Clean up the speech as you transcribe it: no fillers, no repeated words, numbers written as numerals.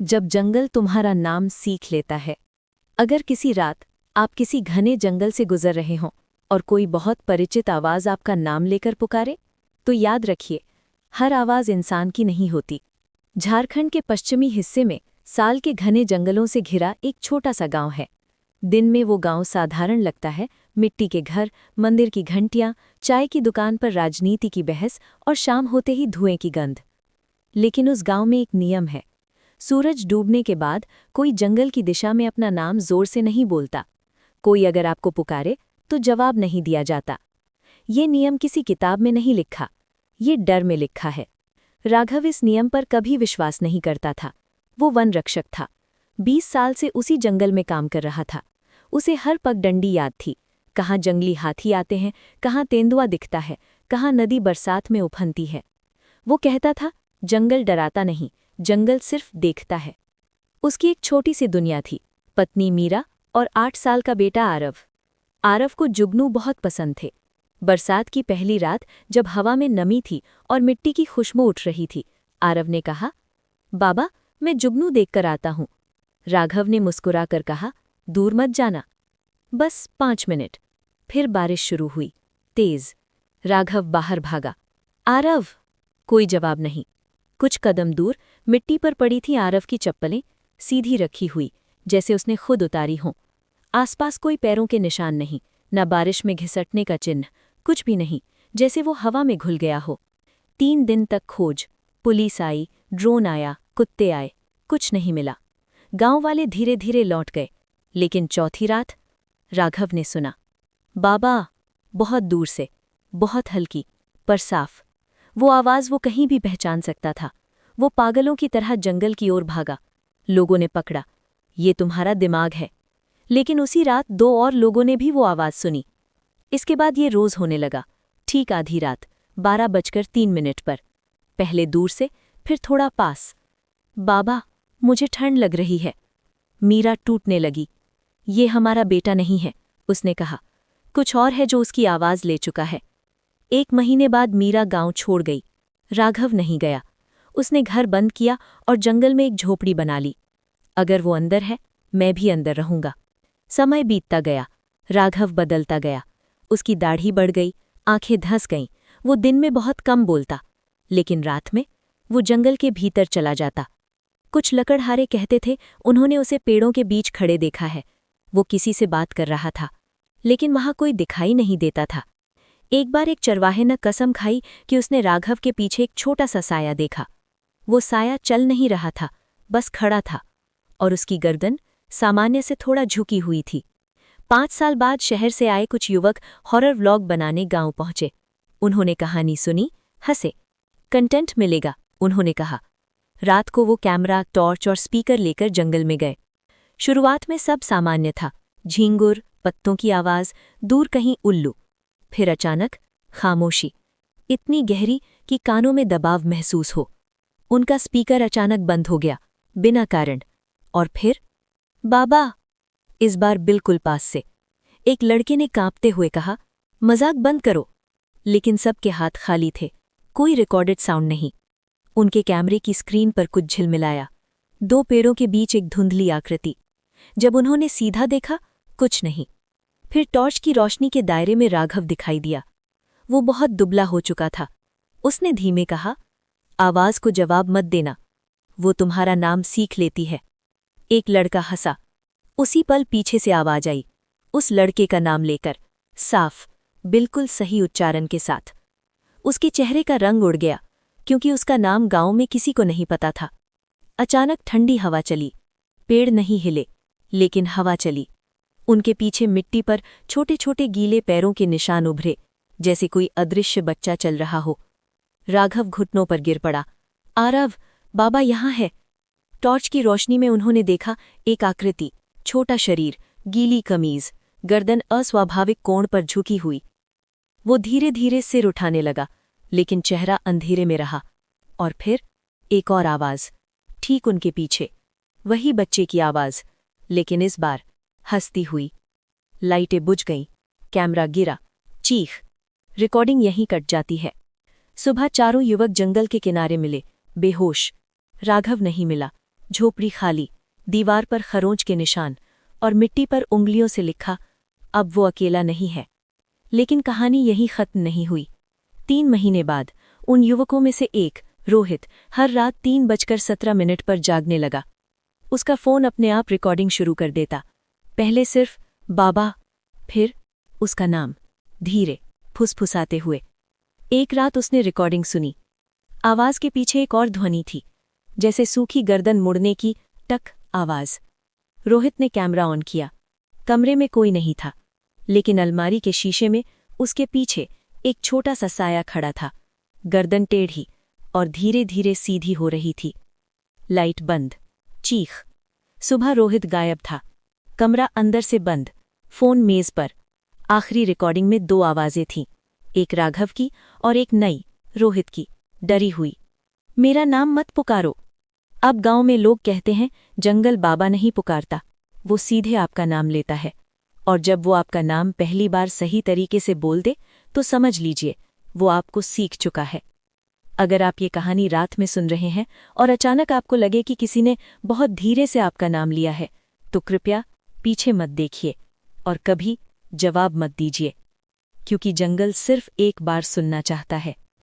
जब जंगल तुम्हारा नाम सीख लेता है। अगर किसी रात आप किसी घने जंगल से गुजर रहे हों और कोई बहुत परिचित आवाज़ आपका नाम लेकर पुकारे, तो याद रखिए, हर आवाज़ इंसान की नहीं होती। झारखंड के पश्चिमी हिस्से में साल के घने जंगलों से घिरा एक छोटा सा गांव है। दिन में वो गांव साधारण लगता है, मिट्टी के घर, मंदिर की घंटियां, चाय की दुकान पर राजनीति की बहस और शाम होते ही धुएं की गंध। लेकिन उस गांव में एक नियम है। सूरज डूबने के बाद कोई जंगल की दिशा में अपना नाम जोर से नहीं बोलता। कोई अगर आपको पुकारे तो जवाब नहीं दिया जाता। ये नियम किसी किताब में नहीं लिखा, ये डर में लिखा है। राघव इस नियम पर कभी विश्वास नहीं करता था। वो वन रक्षक था, 20 साल से उसी जंगल में काम कर रहा था। उसे हर पगडंडी याद थी, कहाँ जंगली हाथी आते हैं, कहाँ तेंदुआ दिखता है, कहाँ नदी बरसात में उफनती है। वो कहता था, जंगल डराता नहीं, जंगल सिर्फ देखता है। उसकी एक छोटी सी दुनिया थी, पत्नी मीरा और 8 साल का बेटा आरव। आरव को जुगनू बहुत पसंद थे। बरसात की पहली रात जब हवा में नमी थी और मिट्टी की खुशबू उठ रही थी, आरव ने कहा, बाबा, मैं जुगनू देखकर आता हूँ। राघव ने मुस्कुराकर कहा, दूर मत जाना। बस 5 मिनट। फिर बारिश शुरू हुई, तेज। राघव बाहर भागा। आरव! कोई जवाब नहीं। कुछ कदम दूर मिट्टी पर पड़ी थी आरव की चप्पलें, सीधी रखी हुई, जैसे उसने खुद उतारी हों। आसपास कोई पैरों के निशान नहीं, न बारिश में घिसटने का चिन्ह, कुछ भी नहीं, जैसे वो हवा में घुल गया हो। 3 दिन तक खोज, पुलिस आई, ड्रोन आया, कुत्ते आए, कुछ नहीं मिला। गांव वाले धीरे धीरे लौट गए। लेकिन चौथी रात राघव ने सुना, बाबा, बहुत दूर से, बहुत हल्की पर साफ। वो आवाज़ वो कहीं भी पहचान सकता था। वो पागलों की तरह जंगल की ओर भागा। लोगों ने पकड़ा, ये तुम्हारा दिमाग है। लेकिन उसी रात 2 और लोगों ने भी वो आवाज़ सुनी। इसके बाद ये रोज़ होने लगा, ठीक आधी रात, 12:03 पर। पहले दूर से, फिर थोड़ा पास। बाबा, मुझे ठंड लग रही है। मीरा टूटने लगी। ये हमारा बेटा नहीं है, उसने कहा। कुछ और है जो उसकी आवाज़ ले चुका है। 1 महीने बाद मीरा गांव छोड़ गई। राघव नहीं गया। उसने घर बंद किया और जंगल में एक झोपड़ी बना ली। अगर वो अंदर है, मैं भी अंदर रहूंगा। समय बीतता गया, राघव बदलता गया। उसकी दाढ़ी बढ़ गई, आंखें धंस गईं। वो दिन में बहुत कम बोलता, लेकिन रात में वो जंगल के भीतर चला जाता। कुछ लकड़हारे कहते थे उन्होंने उसे पेड़ों के बीच खड़े देखा है। वो किसी से बात कर रहा था, लेकिन वहां कोई दिखाई नहीं देता था। एक बार एक चरवाहे ने कसम खाई कि उसने राघव के पीछे एक छोटा सा साया देखा। वो साया चल नहीं रहा था, बस खड़ा था, और उसकी गर्दन सामान्य से थोड़ा झुकी हुई थी। 5 साल बाद शहर से आए कुछ युवक हॉरर व्लॉग बनाने गांव पहुंचे। उन्होंने कहानी सुनी, हंसे। कंटेंट मिलेगा, उन्होंने कहा। रात को वो कैमरा, टॉर्च और स्पीकर लेकर जंगल में गए। शुरुआत में सब सामान्य था, झींगुर, पत्तों की आवाज़, दूर कहीं उल्लू। फिर अचानक खामोशी, इतनी गहरी कि कानों में दबाव महसूस हो। उनका स्पीकर अचानक बंद हो गया, बिना कारण। और फिर, बाबा! इस बार बिल्कुल पास से। एक लड़के ने कांपते हुए कहा, मजाक बंद करो। लेकिन सबके हाथ खाली थे, कोई रिकॉर्डेड साउंड नहीं। उनके कैमरे की स्क्रीन पर कुछ झिलमिलाया, 2 पेड़ों के बीच एक धुंधली आकृति। जब उन्होंने सीधा देखा, कुछ नहीं। फिर टॉर्च की रोशनी के दायरे में राघव दिखाई दिया। वो बहुत दुबला हो चुका था। उसने धीमे कहा, आवाज़ को जवाब मत देना, वो तुम्हारा नाम सीख लेती है। एक लड़का हंसा। उसी पल पीछे से आवाज आई, उस लड़के का नाम लेकर, साफ, बिल्कुल सही उच्चारण के साथ। उसके चेहरे का रंग उड़ गया, क्योंकि उसका नाम गांव में किसी को नहीं पता था। अचानक ठंडी हवा चली। पेड़ नहीं हिले, लेकिन हवा चली। उनके पीछे मिट्टी पर छोटे छोटे गीले पैरों के निशान उभरे, जैसे कोई अदृश्य बच्चा चल रहा हो। राघव घुटनों पर गिर पड़ा। आरव, बाबा यहाँ है। टॉर्च की रोशनी में उन्होंने देखा एक आकृति, छोटा शरीर, गीली कमीज, गर्दन अस्वाभाविक कोण पर झुकी हुई। वो धीरे धीरे सिर उठाने लगा, लेकिन चेहरा अंधेरे में रहा। और फिर एक और आवाज, ठीक उनके पीछे, वही बच्चे की आवाज, लेकिन इस बार हंसती हुई। लाइटें बुझ गईं, कैमरा गिरा, चीख। रिकॉर्डिंग यहीं कट जाती है। सुबह चारों युवक जंगल के किनारे मिले, बेहोश। राघव नहीं मिला, झोपड़ी खाली, दीवार पर खरोंच के निशान और मिट्टी पर उंगलियों से लिखा, अब वो अकेला नहीं है। लेकिन कहानी यहीं खत्म नहीं हुई। 3 महीने बाद उन युवकों में से एक, रोहित, हर रात 3:17 पर जागने लगा। उसका फोन अपने आप रिकॉर्डिंग शुरू कर देता। पहले सिर्फ बाबा, फिर उसका नाम, धीरे, फुसफुसाते हुए। एक रात उसने रिकॉर्डिंग सुनी। आवाज के पीछे एक और ध्वनि थी, जैसे सूखी गर्दन मुड़ने की टक आवाज। रोहित ने कैमरा ऑन किया। कमरे में कोई नहीं था, लेकिन अलमारी के शीशे में उसके पीछे एक छोटा सा साया खड़ा था, गर्दन टेढ़ी और धीरे धीरे सीधी हो रही थी। लाइट बंद, चीख। सुबह रोहित गायब था, कमरा अंदर से बंद, फोन मेज पर। आखिरी रिकॉर्डिंग में 2 आवाजें थीं, एक राघव की और एक नई, रोहित की, डरी हुई। मेरा नाम मत पुकारो। अब गांव में लोग कहते हैं जंगल बाबा नहीं पुकारता, वो सीधे आपका नाम लेता है। और जब वो आपका नाम पहली बार सही तरीके से बोल दे तो समझ लीजिए वो आपको सीख चुका है। अगर आप ये कहानी रात में सुन रहे हैं और अचानक आपको लगे कि किसी ने बहुत धीरे से आपका नाम लिया है, तो कृपया पीछे मत देखिए और कभी जवाब मत दीजिए, क्योंकि जंगल सिर्फ एक बार सुनना चाहता है।